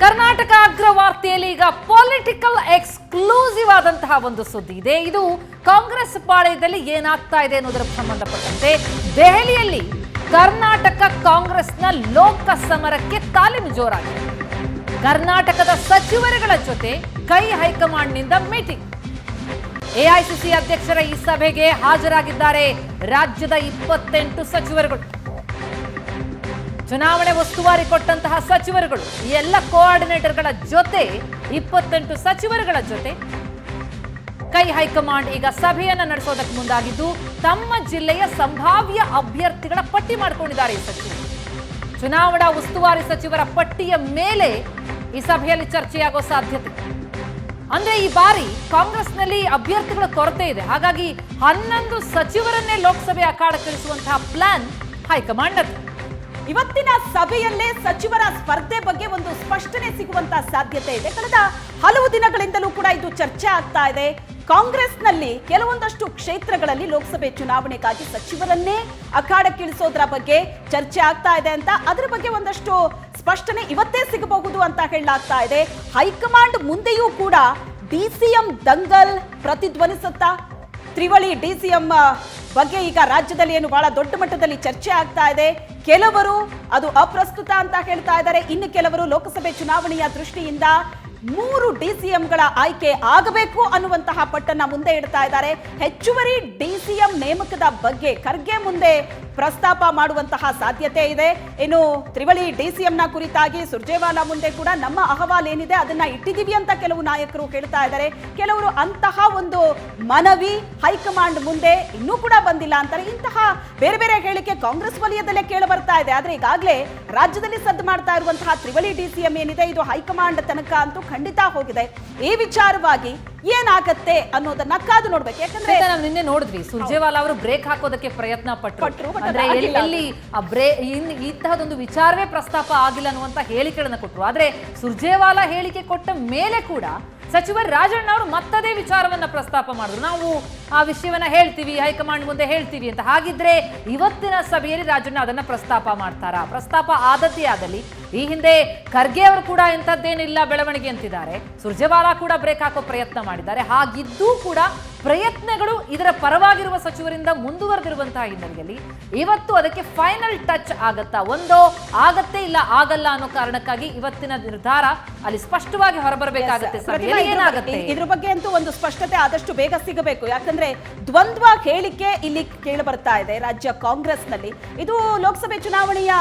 ಕರ್ನಾಟಕ ಅಗ್ರವಾರ್ತೆಯಲ್ಲಿ ಈಗ political exclusive ಆದಂತಹ ಒಂದು ಸುದ್ದಿ ಇದೆ. ಇದು ಕಾಂಗ್ರೆಸ್ ಪಾಳೆಯದಲ್ಲಿ ಏನಾಗ್ತಾ ಇದೆ ಅನ್ನೋದರ ಸಂಬಂಧಪಟ್ಟಂತೆ ದೆಹಲಿಯಲ್ಲಿ ಕರ್ನಾಟಕ ಕಾಂಗ್ರೆಸ್ನ ಲೋಕ ಸಮರಕ್ಕೆ ತಾಲೀಮು ಜೋರಾಗಿದೆ. ಕರ್ನಾಟಕದ ಸಚಿವರುಗಳ ಜೊತೆ ಹೈಕಮಾಂಡ್ನಿಂದ ಮೀಟಿಂಗ್. ಎಐಸಿಸಿ ಅಧ್ಯಕ್ಷರ ಈ ಸಭೆಗೆ ಹಾಜರಾಗಿದ್ದಾರೆ ರಾಜ್ಯದ 28 ಸಚಿವರುಗಳು. ಚುನಾವಣೆ ಉಸ್ತುವಾರಿ ಕೊಟ್ಟಂತಹ ಸಚಿವರುಗಳು ಈ ಎಲ್ಲ ಕೋಆರ್ಡಿನೇಟರ್ಗಳ ಜೊತೆ 28 ಸಚಿವರುಗಳ ಜೊತೆ ಹೈಕಮಾಂಡ್ ಈಗ ಸಭೆಯನ್ನ ನಡೆಸೋದಕ್ಕೆ ಮುಂದಾಗಿದ್ದು ತಮ್ಮ ಜಿಲ್ಲೆಯ ಸಂಭಾವ್ಯ ಅಭ್ಯರ್ಥಿಗಳ ಪಟ್ಟಿ ಮಾಡಿಕೊಂಡಿದ್ದಾರೆ ಈ ಸಚಿವರು. ಚುನಾವಣಾ ಉಸ್ತುವಾರಿ ಸಚಿವರ ಪಟ್ಟಿಯ ಮೇಲೆ ಈ ಸಭೆಯಲ್ಲಿ ಚರ್ಚೆಯಾಗೋ ಸಾಧ್ಯತೆ. ಅಂದ್ರೆ ಈ ಬಾರಿ ಕಾಂಗ್ರೆಸ್ನಲ್ಲಿ ಅಭ್ಯರ್ಥಿಗಳ ಕೊರತೆ ಇದೆ. ಹಾಗಾಗಿ 11 ಸಚಿವರನ್ನೇ ಲೋಕಸಭೆ ಅಖಾಡಕ್ಕಿಳಿಸುವಂತಹ ಪ್ಲಾನ್ ಹೈಕಮಾಂಡ್ ಅದು. ಇವತ್ತಿನ ಸಭೆಯಲ್ಲೇ ಸಚಿವರ ಸ್ಪರ್ಧೆ ಬಗ್ಗೆ ಒಂದು ಸ್ಪಷ್ಟನೆ ಸಿಗುವಂತಹ ಸಾಧ್ಯತೆ ಇದೆ. ಕಳೆದ ಹಲವು ದಿನಗಳಿಂದಲೂ ಕೂಡ ಇದು ಚರ್ಚೆ ಆಗ್ತಾ ಇದೆ. ಕಾಂಗ್ರೆಸ್ನಲ್ಲಿ ಕೆಲವೊಂದಷ್ಟು ಕ್ಷೇತ್ರಗಳಲ್ಲಿ ಲೋಕಸಭೆ ಚುನಾವಣೆಗಾಗಿ ಸಚಿವರನ್ನೇ ಅಖಾಡಕ್ಕಿಳಿಸೋದ್ರ ಬಗ್ಗೆ ಚರ್ಚೆ ಆಗ್ತಾ ಇದೆ ಅಂತ, ಅದರ ಬಗ್ಗೆ ಒಂದಷ್ಟು ಸ್ಪಷ್ಟನೆ ಇವತ್ತೇ ಸಿಗಬಹುದು ಅಂತ ಹೇಳಲಾಗ್ತಾ ಇದೆ. ಹೈಕಮಾಂಡ್ ಮುಂದೆಯೂ ಕೂಡ ಡಿಸಿಎಂ ದಂಗಲ್ ಪ್ರತಿಧ್ವನಿಸುತ್ತಾ ತ್ರಿವಳಿ ಡಿಸಿಎಂ ಬಗ್ಗೆ ಈಗ ರಾಜ್ಯದಲ್ಲಿ ಏನು ಬಹಳ ದೊಡ್ಡ ಮಟ್ಟದಲ್ಲಿ ಚರ್ಚೆ ಆಗ್ತಾ ಇದೆ. ಕೆಲವರು ಅದು ಅಪ್ರಸ್ತುತ ಅಂತ ಹೇಳ್ತಾ ಇದ್ದಾರೆ. ಇನ್ನು ಕೆಲವರು ಲೋಕಸಭೆ ಚುನಾವಣೆಯ ದೃಷ್ಟಿಯಿಂದ 3 ಡಿಸಿಎಂಗಳ ಆಯ್ಕೆ ಆಗಬೇಕು ಅನ್ನುವಂತಹ ಪಟ್ಟನ್ನ ಮುಂದೆ ಇಡ್ತಾ ಇದ್ದಾರೆ. ಹೆಚ್ಚುವರಿ ಡಿಸಿಎಂ ನೇಮಕದ ಬಗ್ಗೆ ಖರ್ಗೆ ಮುಂದೆ ಪ್ರಸ್ತಾಪ ಮಾಡುವಂತಹ ಸಾಧ್ಯತೆ ಇದೆ. ಇನ್ನು ತ್ರಿವಳಿ ಡಿಸಿಎಂನ ಕುರಿತಾಗಿ ಸುರ್ಜೇವಾಲಾ ಮುಂದೆ ಕೂಡ ನಮ್ಮ ಅಹವಾಲ್ ಏನಿದೆ ಅದನ್ನ ಇಟ್ಟಿದ್ದೀವಿ ಅಂತ ಕೆಲವು ನಾಯಕರು ಹೇಳ್ತಾ ಇದ್ದಾರೆ. ಕೆಲವರು ಅಂತಹ ಒಂದು ಮನವಿ ಹೈಕಮಾಂಡ್ ಮುಂದೆ ಇನ್ನೂ ಕೂಡ ಬಂದಿಲ್ಲ ಅಂತಾರೆ. ಇಂತಹ ಬೇರೆ ಬೇರೆ ಹೇಳಿಕೆ ಕಾಂಗ್ರೆಸ್ ವಲಯದಲ್ಲೇ ಕೇಳಿ ಬರ್ತಾ ಇದೆ. ಆದ್ರೆ ಈಗಾಗಲೇ ರಾಜ್ಯದಲ್ಲಿ ಸದ್ದು ಮಾಡ್ತಾ ಇರುವಂತಹ ತ್ರಿವಳಿ ಡಿಸಿಎಂ ಏನಿದೆ ಇದು ಹೈಕಮಾಂಡ್ ತನಕ ಅಂತೂ ಖಂಡಿತ ಹೋಗಿದೆ. ಈ ವಿಚಾರವಾಗಿ ಏನಾಗತ್ತೆ ಅನ್ನೋದನ್ನ ಕಾದು ನೋಡ್ಬೇಕು. ಯಾಕಂದ್ರೆ ನಾವು ನಿನ್ನೆ ನೋಡಿದ್ವಿ ಸುರ್ಜೇವಾಲಾ ಅವರು ಬ್ರೇಕ್ ಹಾಕೋದಕ್ಕೆ ಪ್ರಯತ್ನ ಪಟ್ಟರು. ಅಂದ್ರೆ ಎಲ್ಲಿ ಇಂತಹದೊಂದು ವಿಚಾರವೇ ಪ್ರಸ್ತಾಪ ಆಗಿಲ್ಲ ಅನ್ನುವಂತ ಹೇಳಿಕೆಗಳನ್ನ ಕೊಟ್ಟರು. ಆದ್ರೆ ಸುರ್ಜೇವಾಲಾ ಹೇಳಿಕೆ ಕೊಟ್ಟ ಮೇಲೆ ಕೂಡ ಸಚಿವರು ರಾಜಣ್ಣ ಅವರು ಮತ್ತದೇ ವಿಚಾರವನ್ನ ಪ್ರಸ್ತಾಪ ಮಾಡಿದ್ರು. ನಾವು ಆ ವಿಷಯವನ್ನ ಹೇಳ್ತೀವಿ, ಹೈಕಮಾಂಡ್ ಮುಂದೆ ಹೇಳ್ತೀವಿ ಅಂತ. ಹಾಗಿದ್ರೆ ಇವತ್ತಿನ ಸಭೆಯಲ್ಲಿ ರಾಜಣ್ಣ ಅದನ್ನ ಪ್ರಸ್ತಾಪ ಮಾಡ್ತಾರಾ? ಪ್ರಸ್ತಾಪ ಆದದ್ದೇ ಆದಲ್ಲಿ ಈ ಹಿಂದೆ ಖರ್ಗೆ ಅವರು ಕೂಡ ಇಂಥದ್ದೇನಿಲ್ಲ ಬೆಳವಣಿಗೆ ಅಂತಿದ್ದಾರೆ. ಸುರ್ಜೇವಾಲಾ ಕೂಡ ಬ್ರೇಕ್ ಹಾಕೋ ಪ್ರಯತ್ನ ಮಾಡಿದ್ದಾರೆ. ಹಾಗಿದ್ದೂ ಕೂಡ ಪ್ರಯತ್ನಗಳು ಇದರ ಪರವಾಗಿರುವ ಸಚಿವರಿಂದ ಮುಂದುವರೆದಿರುವಂತಹ ಹಿನ್ನೆಲೆಯಲ್ಲಿ ಇವತ್ತು ಅದಕ್ಕೆ ಫೈನಲ್ ಟಚ್ ಆಗತ್ತಾ? ಒಂದೋ ಆಗತ್ತೆ, ಇಲ್ಲ ಆಗಲ್ಲ ಅನ್ನೋ ಕಾರಣಕ್ಕಾಗಿ ಇವತ್ತಿನ ನಿರ್ಧಾರ ಅಲ್ಲಿ ಸ್ಪಷ್ಟವಾಗಿ ಹೊರಬರಬೇಕಾಗತ್ತೆ. ಇದ್ರ ಬಗ್ಗೆ ಅಂತೂ ಒಂದು ಸ್ಪಷ್ಟತೆ ಆದಷ್ಟು ಬೇಗ ಸಿಗಬೇಕು. ಯಾಕಂದ್ರೆ ದ್ವಂದ್ವ ಹೇಳಿಕೆ ಇಲ್ಲಿ ಕೇಳಿ ಬರ್ತಾ ಇದೆ ರಾಜ್ಯ ಕಾಂಗ್ರೆಸ್ನಲ್ಲಿ. ಇದು ಲೋಕಸಭೆ ಚುನಾವಣೆಯ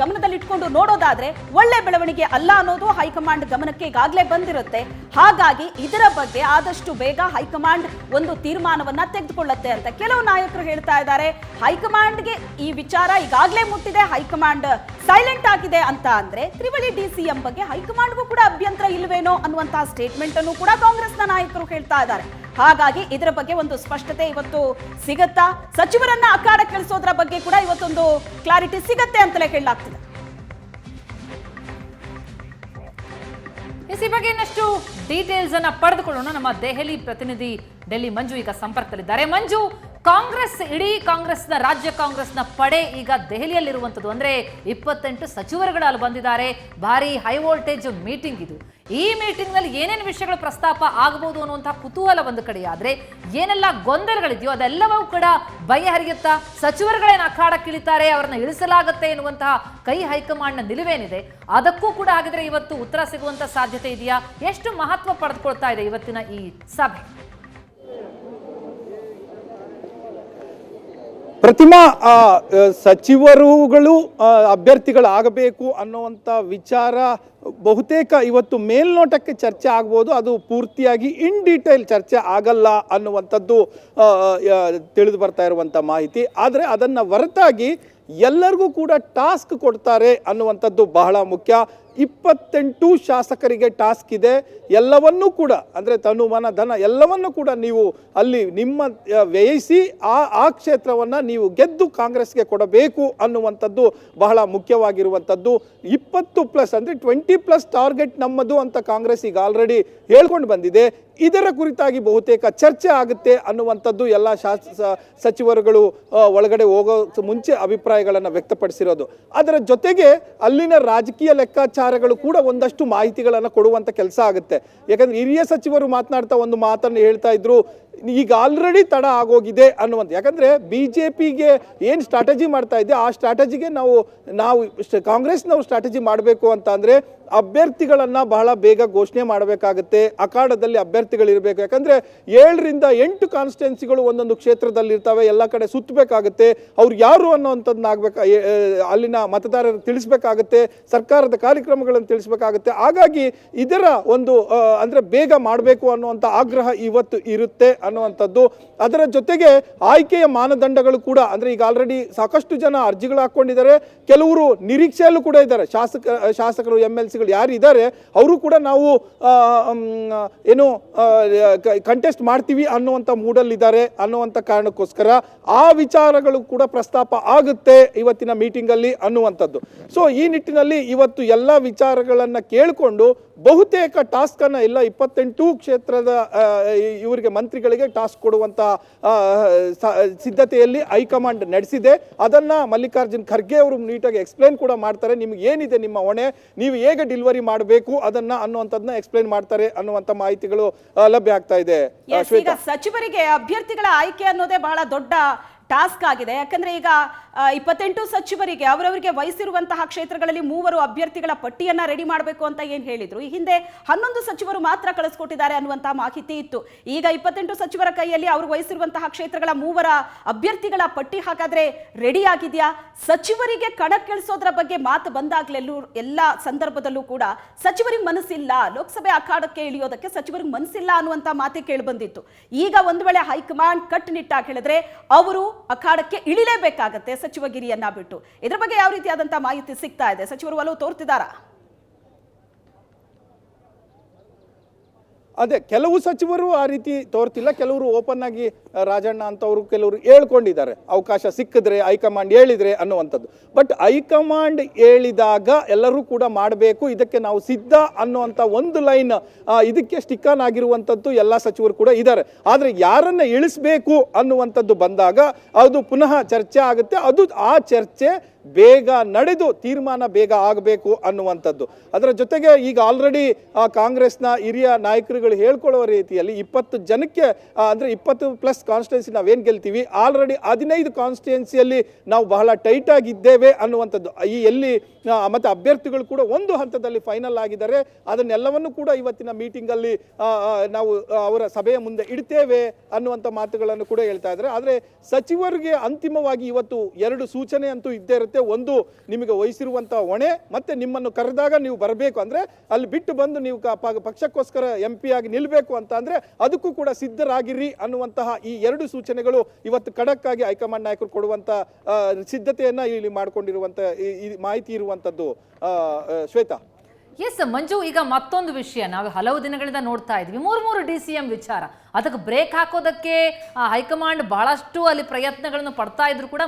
ಗಮನದಲ್ಲಿಟ್ಕೊಂಡು ನೋಡೋದಾದ್ರೆ ಒಳ್ಳೆ ಬೆಳವಣಿಗೆ ಅಲ್ಲ ಅನ್ನೋದು ಹೈಕಮಾಂಡ್ ಗಮನಕ್ಕೆ ಈಗಾಗಲೇ ಬಂದಿರುತ್ತೆ. ಹಾಗಾಗಿ ಇದರ ಬಗ್ಗೆ ಆದಷ್ಟು ಬೇಗ ಹೈಕಮಾಂಡ್ ಒಂದು ತೀರ್ಮಾನವನ್ನ ತೆಗೆದುಕೊಳ್ಳುತ್ತೆ ಅಂತ ಕೆಲವು ನಾಯಕರು ಹೇಳ್ತಾ ಇದ್ದಾರೆ. ಹೈಕಮಾಂಡ್ಗೆ ಈ ವಿಚಾರ ಈಗಾಗಲೇ ಮುಟ್ಟಿದೆ, ಹೈಕಮಾಂಡ್ ಸೈಲೆಂಟ್ ಆಗಿದೆ ಅಂತ ಅಂದ್ರೆ ತ್ರಿವಳಿ ಡಿಸಿಎಂ ಬಗ್ಗೆ ಹೈಕಮಾಂಡ್ಗೂ ಕೂಡ ಅಭ್ಯಂತರ ಇಲ್ವೇನೋ ಅನ್ನುವಂತಹ ಸ್ಟೇಟ್ಮೆಂಟ್ ಅನ್ನು ಕೂಡ ಕಾಂಗ್ರೆಸ್ನ ನಾಯಕರು ಹೇಳ್ತಾ ಇದ್ದಾರೆ. ಹಾಗಾಗಿ ಇದರ ಬಗ್ಗೆ ಒಂದು ಸ್ಪಷ್ಟತೆ ಇವತ್ತು ಸಿಗತ್ತಾ? ಸಚಿವರನ್ನ ಅಖಾಡಕ್ಕೆ ಇಳಿಸೋದ್ರ ಬಗ್ಗೆ ಕೂಡ ಇವತ್ತೊಂದು ಕ್ಲಾರಿಟಿ ಸಿಗತ್ತೆ ಅಂತಲೇ ಹೇಳಲಾಗ್ತಿದೆ. ಈ ಬಗ್ಗೆ ಇನ್ನಷ್ಟು ಡೀಟೇಲ್ಸ್ ಅನ್ನ ಪಡೆದುಕೊಳ್ಳೋಣ. ನಮ್ಮ ದೆಹಲಿ ಪ್ರತಿನಿಧಿ ಡೆಲ್ಲಿ ಮಂಜು ಈಗ ಸಂಪರ್ಕದಲ್ಲಿದ್ದಾರೆ. ಮಂಜು, ಕಾಂಗ್ರೆಸ್ ಇಡೀ ಕಾಂಗ್ರೆಸ್ನ ರಾಜ್ಯ ಕಾಂಗ್ರೆಸ್ನ ಪಡೆ ಈಗ ದೆಹಲಿಯಲ್ಲಿರುವಂಥದ್ದು. ಅಂದ್ರೆ 28 ಸಚಿವರುಗಳು ಅಲ್ಲಿ ಬಂದಿದ್ದಾರೆ. ಭಾರಿ ಹೈ ವೋಲ್ಟೇಜ್ ಮೀಟಿಂಗ್ ಇದು. ಈ ಮೀಟಿಂಗ್ ನಲ್ಲಿ ಏನೇನು ವಿಷಯಗಳು ಪ್ರಸ್ತಾಪ ಆಗಬಹುದು ಅನ್ನುವಂತಹ ಕುತೂಹಲ ಒಂದು ಕಡೆ ಆದ್ರೆ ಏನೆಲ್ಲ ಗೊಂದಲಗಳಿದೆಯೋ ಅದೆಲ್ಲವೂ ಕೂಡ ಬಗೆಹರಿಯುತ್ತಾ? ಸಚಿವರುಗಳೇನು ಅಖಾಡಕ್ಕಿಳಿತಾರೆ, ಅವರನ್ನ ಇಳಿಸಲಾಗುತ್ತೆ ಎನ್ನುವಂತಹ ಹೈಕಮಾಂಡ್ನ ನಿಲುವೇನಿದೆ ಅದಕ್ಕೂ ಕೂಡ ಹಾಗಿದ್ರೆ ಇವತ್ತು ಉತ್ತರ ಸಿಗುವಂತ ಸಾಧ್ಯತೆ ಇದೆಯಾ? ಎಷ್ಟು ಮಹತ್ವ ಪಡೆದುಕೊಳ್ತಾ ಇದೆ ಇವತ್ತಿನ ಈ ಸಭೆ? ಪ್ರತಿಮಾ, ಸಚಿವರುಗಳು ಅಭ್ಯರ್ಥಿಗಳಾಗಬೇಕು ಅನ್ನುವಂಥ ವಿಚಾರ ಬಹುತೇಕ ಇವತ್ತು ಮೇಲ್ನೋಟಕ್ಕೆ ಚರ್ಚೆ ಆಗ್ಬೋದು. ಅದು ಪೂರ್ತಿಯಾಗಿ ಇನ್ ಡೀಟೇಲ್ ಚರ್ಚೆ ಆಗಲ್ಲ ಅನ್ನುವಂಥದ್ದು ತಿಳಿದು ಬರ್ತಾ ಇರುವಂಥ ಮಾಹಿತಿ. ಆದರೆ ಅದನ್ನು ಹೊರತಾಗಿ ಎಲ್ಲರಿಗೂ ಕೂಡ ಟಾಸ್ಕ್ ಕೊಡ್ತಾರೆ ಅನ್ನುವಂಥದ್ದು ಬಹಳ ಮುಖ್ಯ. 28 ಶಾಸಕರಿಗೆ ಟಾಸ್ಕ್ ಇದೆ. ಎಲ್ಲವನ್ನೂ ಕೂಡ ಅಂದರೆ ತನು ಮನ ಧನ ಎಲ್ಲವನ್ನೂ ಕೂಡ ನೀವು ಅಲ್ಲಿ ನಿಮ್ಮ ವ್ಯಯಿಸಿ ಆ ಕ್ಷೇತ್ರವನ್ನು ನೀವು ಗೆದ್ದು ಕಾಂಗ್ರೆಸ್ಗೆ ಕೊಡಬೇಕು ಅನ್ನುವಂಥದ್ದು ಬಹಳ ಮುಖ್ಯವಾಗಿರುವಂಥದ್ದು. 20+ ಅಂದರೆ 20+ ಟಾರ್ಗೆಟ್ ನಮ್ಮದು ಅಂತ ಕಾಂಗ್ರೆಸ್ ಈಗ ಆಲ್ರೆಡಿ ಹೇಳ್ಕೊಂಡು ಬಂದಿದೆ. ಇದರ ಕುರಿತಾಗಿ ಬಹುತೇಕ ಚರ್ಚೆ ಆಗುತ್ತೆ ಅನ್ನುವಂಥದ್ದು ಎಲ್ಲ ಸಚಿವರುಗಳು ಒಳಗಡೆ ಹೋಗೋ ಮುಂಚೆ ಅಭಿಪ್ರಾಯಗಳನ್ನು ವ್ಯಕ್ತಪಡಿಸಿರೋದು. ಅದರ ಜೊತೆಗೆ ಅಲ್ಲಿನ ರಾಜಕೀಯ ಲೆಕ್ಕಾಚಾರ ವಿಚಾರಗಳು ಕೂಡ ಒಂದಷ್ಟು ಮಾಹಿತಿಗಳನ್ನು ಕೊಡುವಂತ ಕೆಲಸ ಆಗುತ್ತೆ. ಯಾಕಂದ್ರೆ ಹಿರಿಯ ಸಚಿವರು ಮಾತನಾಡ್ತಾ ಒಂದು ಮಾತನ್ನು ಹೇಳ್ತಾ ಇದ್ರು, ಈಗ ಆಲ್ರೆಡಿ ತಡ ಆಗೋಗಿದೆ ಅನ್ನುವಂಥ. ಯಾಕಂದ್ರೆ ಬಿಜೆಪಿಗೆ ಏನು ಸ್ಟ್ರಾಟಜಿ ಮಾಡ್ತಾ ಇದೆ ಆ ಸ್ಟ್ರಾಟಜಿಗೆ ನಾವು ಕಾಂಗ್ರೆಸ್ನವ್ರು ಸ್ಟ್ರಾಟಜಿ ಮಾಡಬೇಕು ಅಂತ ಅಂದ್ರೆ ಅಭ್ಯರ್ಥಿಗಳನ್ನ ಬಹಳ ಬೇಗ ಘೋಷಣೆ ಮಾಡಬೇಕಾಗುತ್ತೆ. ಅಖಾಡದಲ್ಲಿ ಅಭ್ಯರ್ಥಿಗಳಿರಬೇಕು. ಯಾಕಂದ್ರೆ 7ರಿಂದ 8 ಕಾನ್ಸ್ಟಿಟ್ಯೂನ್ಸಿಗಳು ಒಂದೊಂದು ಕ್ಷೇತ್ರದಲ್ಲಿ ಇರ್ತವೆ, ಎಲ್ಲ ಕಡೆ ಸುತ್ತಬೇಕಾಗುತ್ತೆ. ಅವ್ರು ಯಾರು ಅನ್ನೋವಂಥದ್ದನ್ನ ಅಲ್ಲಿನ ಮತದಾರರಿಗೆ ತಿಳಿಸ್ಬೇಕಾಗುತ್ತೆ, ಸರ್ಕಾರದ ಕಾರ್ಯಕ್ರಮಗಳನ್ನು ತಿಳಿಸ್ಬೇಕಾಗುತ್ತೆ. ಹಾಗಾಗಿ ಇದರ ಒಂದು ಅಂದ್ರೆ ಬೇಗ ಮಾಡಬೇಕು ಅನ್ನುವಂಥ ಆಗ್ರಹ ಇವತ್ತು ಇರುತ್ತೆ ಅನ್ನುವಂಥದ್ದು. ಅದರ ಜೊತೆಗೆ ಆಯ್ಕೆಯ ಮಾನದಂಡಗಳು ಕೂಡ ಅಂದ್ರೆ ಈಗ ಆಲ್ರೆಡಿ ಸಾಕಷ್ಟು ಜನ ಅರ್ಜಿಗಳು ಹಾಕೊಂಡಿದ್ದಾರೆ, ಕೆಲವರು ನಿರೀಕ್ಷೆಯಲ್ಲೂ ಕೂಡ ಇದ್ದಾರೆ. ಶಾಸಕರು MLC ಯಾರು ಇದ್ದಾರೆ ಅವರು ಕೂಡ ನಾವು ಏನು ಕಂಟೆಸ್ಟ್ ಮಾಡ್ತೀವಿ ಅನ್ನುವಂಥ ಮೂಡಲ್ಲಿ ಇದ್ದಾರೆ ಅನ್ನುವಂಥ ಕಾರಣಕ್ಕೋಸ್ಕರ ಆ ವಿಚಾರಗಳು ಕೂಡ ಪ್ರಸ್ತಾಪ ಆಗುತ್ತೆ ಇವತ್ತಿನ ಮೀಟಿಂಗ್ ಅಲ್ಲಿ ಅನ್ನುವಂಥದ್ದು. ಸೊ ಈ ನಿಟ್ಟಿನಲ್ಲಿ ಇವತ್ತು ಎಲ್ಲ ವಿಚಾರಗಳನ್ನ ಕೇಳಿಕೊಂಡು ಬಹುತೇಕ ಟಾಸ್ಕ್ ಅನ್ನ ಎಲ್ಲ 28 ಕ್ಷೇತ್ರದ ಇವರಿಗೆ ಮಂತ್ರಿಗಳಿಗೆ ಟಾಸ್ಕ್ ಕೊಡುವಂತ ಸಿದ್ಧತೆಯಲ್ಲಿ ಹೈಕಮಾಂಡ್ ನಡೆಸಿದೆ. ಅದನ್ನ ಮಲ್ಲಿಕಾರ್ಜುನ್ ಖರ್ಗೆ ಅವರು ನೀಟಾಗಿ ಎಕ್ಸ್ಪ್ಲೈನ್ ಕೂಡ ಮಾಡ್ತಾರೆ. ನಿಮ್ಗೆ ಏನಿದೆ ನಿಮ್ಮ ಹೊಣೆ, ನೀವು ಹೇಗೆ ಡೆಲಿವರಿ ಮಾಡಬೇಕು ಅದನ್ನ ಅನ್ನುವಂಥದ್ದನ್ನ ಎಕ್ಸ್ಪ್ಲೈನ್ ಮಾಡ್ತಾರೆ ಅನ್ನುವಂಥ ಮಾಹಿತಿಗಳು ಲಭ್ಯ ಆಗ್ತಾ ಇದೆ. ಈಗ ಸಚಿವರಿಗೆ ಅಭ್ಯರ್ಥಿಗಳ ಆಯ್ಕೆ ಅನ್ನೋದೇ ಬಹಳ ದೊಡ್ಡ ಟಾಸ್ಕ್ ಆಗಿದೆ. ಯಾಕಂದ್ರೆ ಈಗ 28 ಸಚಿವರಿಗೆ ಅವರವರಿಗೆ ವಹಿಸಿರುವಂತಹ ಕ್ಷೇತ್ರಗಳಲ್ಲಿ 3 ಅಭ್ಯರ್ಥಿಗಳ ಪಟ್ಟಿಯನ್ನ ರೆಡಿ ಮಾಡಬೇಕು ಅಂತ ಏನ್ ಹೇಳಿದ್ರು. ಈ ಹಿಂದೆ 11 ಸಚಿವರು ಮಾತ್ರ ಕಳಿಸ್ಕೊಟ್ಟಿದ್ದಾರೆ ಅನ್ನುವಂತಹ ಮಾಹಿತಿ ಇತ್ತು. ಈಗ 28 ಸಚಿವರ ಕೈಯಲ್ಲಿ ಅವರು ವಹಿಸಿರುವಂತಹ ಕ್ಷೇತ್ರಗಳ 3 ಅಭ್ಯರ್ಥಿಗಳ ಪಟ್ಟಿ ಹಾಗಾದ್ರೆ ರೆಡಿ ಆಗಿದೆಯಾ? ಸಚಿವರಿಗೆ ಕಣಕ್ಕಿಳಿಸೋದ್ರ ಬಗ್ಗೆ ಮಾತು ಬಂದಾಗ್ಲೆಲ್ಲೂ ಎಲ್ಲ ಸಂದರ್ಭದಲ್ಲೂ ಕೂಡ ಸಚಿವರಿಗೆ ಮನಸ್ಸಿಲ್ಲ, ಲೋಕಸಭೆ ಅಖಾಡಕ್ಕೆ ಇಳಿಯೋದಕ್ಕೆ ಸಚಿವರಿಗೆ ಮನಸ್ಸಿಲ್ಲ ಅನ್ನುವಂತ ಮಾತೆ ಕೇಳಿ ಬಂದಿತ್ತು. ಈಗ ಒಂದು ವೇಳೆ ಹೈಕಮಾಂಡ್ ಕಟ್ಟುನಿಟ್ಟಾಗಿ ಹೇಳಿದ್ರೆ ಅವರು ಅಖಾಡಕ್ಕೆ ಇಳಿಲೇಬೇಕಾಗತ್ತೆ ಸಚಿವಗಿರಿಯನ್ನ ಬಿಟ್ಟು. ಇದರ ಬಗ್ಗೆ ಯಾವ ರೀತಿಯಾದಂತಹ ಮಾಹಿತಿ ಸಿಗ್ತಾ ಇದೆ? ಸಚಿವರು ಒಲವು ತೋರ್ತಿದ್ದಾರಾ? ಅದೇ ಕೆಲವು ಸಚಿವರು ಆ ರೀತಿ ತೋರ್ತಿಲ್ಲ, ಕೆಲವರು ಓಪನ್ ಆಗಿ ರಾಜಣ್ಣ ಅಂತವರು ಕೆಲವರು ಹೇಳ್ಕೊಂಡಿದ್ದಾರೆ ಅವಕಾಶ ಸಿಕ್ಕಿದ್ರೆ ಹೈಕಮಾಂಡ್ ಹೇಳಿದ್ರೆ ಅನ್ನುವಂಥದ್ದು. ಬಟ್ ಹೈಕಮಾಂಡ್ ಹೇಳಿದಾಗ ಎಲ್ಲರೂ ಕೂಡ ಮಾಡಬೇಕು, ಇದಕ್ಕೆ ನಾವು ಸಿದ್ಧ ಅನ್ನುವಂಥ ಒಂದು ಲೈನ್ ಇದಕ್ಕೆ ಸ್ಟಿಕ್ ಆನ್ ಆಗಿರುವಂಥದ್ದು ಎಲ್ಲ ಸಚಿವರು ಕೂಡ ಇದ್ದಾರೆ. ಆದರೆ ಯಾರನ್ನ ಇಳಿಸ್ಬೇಕು ಅನ್ನುವಂಥದ್ದು ಬಂದಾಗ ಅದು ಪುನಃ ಚರ್ಚೆ ಆಗುತ್ತೆ. ಅದು ಆ ಚರ್ಚೆ ಬೇಗ ನಡೆದು ತೀರ್ಮಾನ ಬೇಗ ಆಗಬೇಕು ಅನ್ನುವಂಥದ್ದು. ಅದರ ಜೊತೆಗೆ ಈಗ ಆಲ್ರೆಡಿ ಕಾಂಗ್ರೆಸ್ನ ಹಿರಿಯ ನಾಯಕರುಗಳು ಹೇಳ್ಕೊಳ್ಳುವ ರೀತಿಯಲ್ಲಿ 20 ಜನಕ್ಕೆ ಅಂದರೆ 20+ ಕಾನ್ಸ್ಟಿಟ್ಯೂನ್ಸಿ ನಾವೇನು ಗೆಲ್ತೀವಿ, ಆಲ್ರೆಡಿ 15 ಕಾನ್ಸ್ಟಿಟ್ಯೂನ್ಸಿಯಲ್ಲಿ ನಾವು ಬಹಳ ಟೈಟ್ ಆಗಿದ್ದೇವೆ ಅನ್ನುವಂಥದ್ದು. ಈ ಎಲ್ಲಿ ಮತ್ತು ಅಭ್ಯರ್ಥಿಗಳು ಕೂಡ ಒಂದು ಹಂತದಲ್ಲಿ ಫೈನಲ್ ಆಗಿದ್ದಾರೆ. ಅದನ್ನೆಲ್ಲವನ್ನು ಕೂಡ ಇವತ್ತಿನ ಮೀಟಿಂಗಲ್ಲಿ ನಾವು ಅವರ ಸಭೆಯ ಮುಂದೆ ಇಡ್ತೇವೆ ಅನ್ನುವಂಥ ಮಾತುಗಳನ್ನು ಕೂಡ ಹೇಳ್ತಾ ಇದ್ದಾರೆ. ಆದರೆ ಸಚಿವರಿಗೆ ಅಂತಿಮವಾಗಿ ಇವತ್ತು 2 ಸೂಚನೆ ಅಂತೂ ಇದ್ದೇ ಇರುತ್ತೆ. ಒಂದು, ನಿಮಗೆ ವಹಿಸಿರುವಂಥ ಹೊಣೆ, ಮತ್ತೆ ನಿಮ್ಮನ್ನು ಕರೆದಾಗ ನೀವು ಬರಬೇಕು, ಅಂದ್ರೆ ಅಲ್ಲಿ ಬಿಟ್ಟು ಬಂದು ನೀವು ಪಕ್ಷಕ್ಕೋಸ್ಕರ MP ಆಗಿ ನಿಲ್ಲಬೇಕು ಅಂತ ಅಂದ್ರೆ ಅದಕ್ಕೂ ಕೂಡ ಸಿದ್ಧರಾಗಿರಿ ಅನ್ನುವಂತಹ ಈ 2 ಸೂಚನೆಗಳು ಇವತ್ತು ಖಡಕ್ ಆಗಿ ಹೈಕಮಾಂಡ್ ನಾಯಕರು ಕೊಡುವಂತ ಸಿದ್ಧತೆಯನ್ನ ಇಲ್ಲಿ ಮಾಡಿಕೊಂಡಿರುವಂತ ಮಾಹಿತಿ ಇರುವಂತದ್ದು. ಶ್ವೇತಾ. ಎಸ್ ಮಂಜು, ಈಗ ಮತ್ತೊಂದು ವಿಷಯ ನಾವು ಹಲವು ದಿನಗಳಿಂದ ನೋಡ್ತಾ ಇದ್ವಿ, 3 DCM ವಿಚಾರ. ಅದಕ್ಕೆ ಬ್ರೇಕ್ ಹಾಕೋದಕ್ಕೆ ಹೈಕಮಾಂಡ್ ಬಹಳಷ್ಟು ಅಲ್ಲಿ ಪ್ರಯತ್ನಗಳನ್ನು ಪಡ್ತಾ ಇದ್ರು ಕೂಡ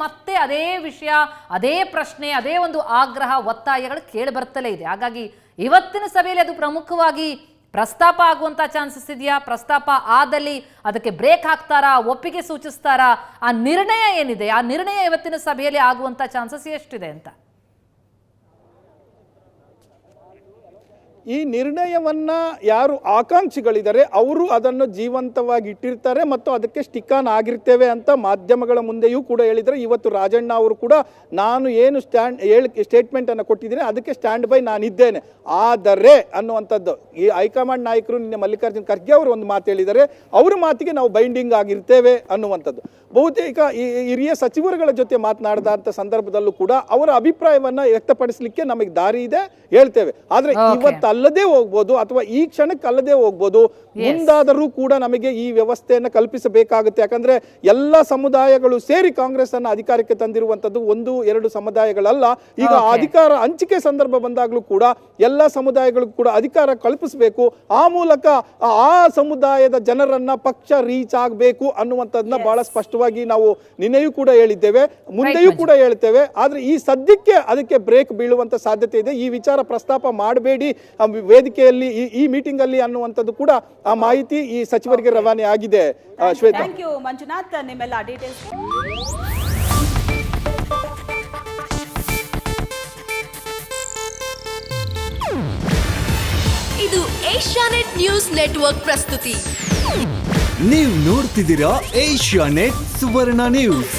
ಮತ್ತೆ ಅದೇ ವಿಷಯ, ಅದೇ ಪ್ರಶ್ನೆ, ಅದೇ ಒಂದು ಆಗ್ರಹ, ಒತ್ತಾಯಗಳು ಕೇಳಿ ಬರ್ತಲೇ ಇದೆ. ಹಾಗಾಗಿ ಇವತ್ತಿನ ಸಭೆಯಲ್ಲಿ ಅದು ಪ್ರಮುಖವಾಗಿ ಪ್ರಸ್ತಾಪ ಆಗುವಂತ ಚಾನ್ಸಸ್ ಇದೆಯಾ? ಪ್ರಸ್ತಾಪ ಆದಲ್ಲಿ ಅದಕ್ಕೆ ಬ್ರೇಕ್ ಹಾಕ್ತಾರಾ, ಒಪ್ಪಿಗೆ ಸೂಚಿಸ್ತಾರಾ? ಆ ನಿರ್ಣಯ ಏನಿದೆ, ಆ ನಿರ್ಣಯ ಇವತ್ತಿನ ಸಭೆಯಲ್ಲಿ ಆಗುವಂತ ಚಾನ್ಸಸ್ ಎಷ್ಟಿದೆ ಅಂತ? ಈ ನಿರ್ಣಯವನ್ನ ಯಾರು ಆಕಾಂಕ್ಷಿಗಳಿದ್ದಾರೆ ಅವರು ಅದನ್ನು ಜೀವಂತವಾಗಿ ಇಟ್ಟಿರ್ತಾರೆ ಮತ್ತು ಅದಕ್ಕೆ ಸ್ಟಿಕ್ ಆನ್ ಆಗಿರ್ತೇವೆ ಅಂತ ಮಾಧ್ಯಮಗಳ ಮುಂದೆಯೂ ಕೂಡ ಹೇಳಿದರೆ. ಇವತ್ತು ರಾಜಣ್ಣ ಅವರು ಕೂಡ ನಾನು ಏನು ಸ್ಟೇಟ್ಮೆಂಟ್ ಅನ್ನು ಕೊಟ್ಟಿದ್ದೀನಿ ಅದಕ್ಕೆ ಸ್ಟ್ಯಾಂಡ್ ಬೈ ನಾನಿದ್ದೇನೆ, ಆದರೆ ಅನ್ನುವಂಥದ್ದು ಈ ಹೈಕಮಾಂಡ್ ನಾಯಕರು ನಿನ್ನೆ ಮಲ್ಲಿಕಾರ್ಜುನ್ ಖರ್ಗೆ ಅವರು ಒಂದು ಮಾತು ಹೇಳಿದ್ದಾರೆ, ಅವರ ಮಾತಿಗೆ ನಾವು ಬೈಂಡಿಂಗ್ ಆಗಿರ್ತೇವೆ ಅನ್ನುವಂಥದ್ದು. ಬಹುತೇಕ ಈ ಹಿರಿಯ ಸಚಿವರುಗಳ ಜೊತೆ ಮಾತನಾಡಿದಂಥ ಸಂದರ್ಭದಲ್ಲೂ ಕೂಡ ಅವರ ಅಭಿಪ್ರಾಯವನ್ನ ವ್ಯಕ್ತಪಡಿಸಲಿಕ್ಕೆ ನಮಗೆ ದಾರಿ ಇದೆ, ಹೇಳ್ತೇವೆ. ಆದರೆ ಇವತ್ತು ಅಲ್ಲದೆ ಹೋಗ್ಬೋದು ಅಥವಾ ಈ ಕ್ಷಣಕ್ಕೆ ಅಲ್ಲದೆ ಹೋಗ್ಬೋದು, ಮುಂದಾದರೂ ಕೂಡ ನಮಗೆ ಈ ವ್ಯವಸ್ಥೆಯನ್ನು ಕಲ್ಪಿಸಬೇಕಾಗುತ್ತೆ. ಯಾಕಂದ್ರೆ ಎಲ್ಲ ಸಮುದಾಯಗಳು ಸೇರಿ ಕಾಂಗ್ರೆಸ್ ಅನ್ನ ಅಧಿಕಾರಕ್ಕೆ ತಂದಿರುವಂತದ್ದು 1-2 ಸಮುದಾಯಗಳಲ್ಲ. ಈಗ ಅಧಿಕಾರ ಹಂಚಿಕೆ ಸಂದರ್ಭ ಬಂದಾಗಲೂ ಕೂಡ ಎಲ್ಲ ಸಮುದಾಯಗಳಿಗೂ ಕೂಡ ಅಧಿಕಾರ ಕಲ್ಪಿಸಬೇಕು. ಆ ಮೂಲಕ ಆ ಸಮುದಾಯದ ಜನರನ್ನ ಪಕ್ಷ ರೀಚ್ ಆಗಬೇಕು ಅನ್ನುವಂಥದ್ದನ್ನ ಬಹಳ ಸ್ಪಷ್ಟವಾಗಿ ನಾವು ನಿನ್ನೆಯೂ ಕೂಡ ಹೇಳಿದ್ದೇವೆ, ಮುಂದೆಯೂ ಕೂಡ ಹೇಳ್ತೇವೆ. ಆದ್ರೆ ಈ ಸದ್ಯಕ್ಕೆ ಅದಕ್ಕೆ ಬ್ರೇಕ್ ಬೀಳುವಂತ ಸಾಧ್ಯತೆ ಇದೆ. ಈ ವಿಚಾರ ಪ್ರಸ್ತಾಪ ಮಾಡಬೇಡಿ ವೇದಿಕೆಯಲ್ಲಿ ಈ ಮೀಟಿಂಗ್ ಅಲ್ಲಿ ಅನ್ನುವಂಥದ್ದು ಕೂಡ ಆ ಮಾಹಿತಿ ಈ ಸಚಿವರಿಗೆ ರವಾನೆ ಆಗಿದೆ. ಶ್ವೇತಾ, ಥ್ಯಾಂಕ್ ಯು ಮಂಜುನಾಥ್, ನಿಮ್ಮೆಲ್ಲ ಡೀಟೇಲ್ಸ್. ಇದು ಏಷ್ಯಾನೆಟ್ ನ್ಯೂಸ್ ನೆಟ್ವರ್ಕ್ ಪ್ರಸ್ತುತಿ. ನೀವು ನೋಡ್ತಿದ್ದೀರಾ ಏಷ್ಯಾನೆಟ್ ಸುವರ್ಣ ನ್ಯೂಸ್.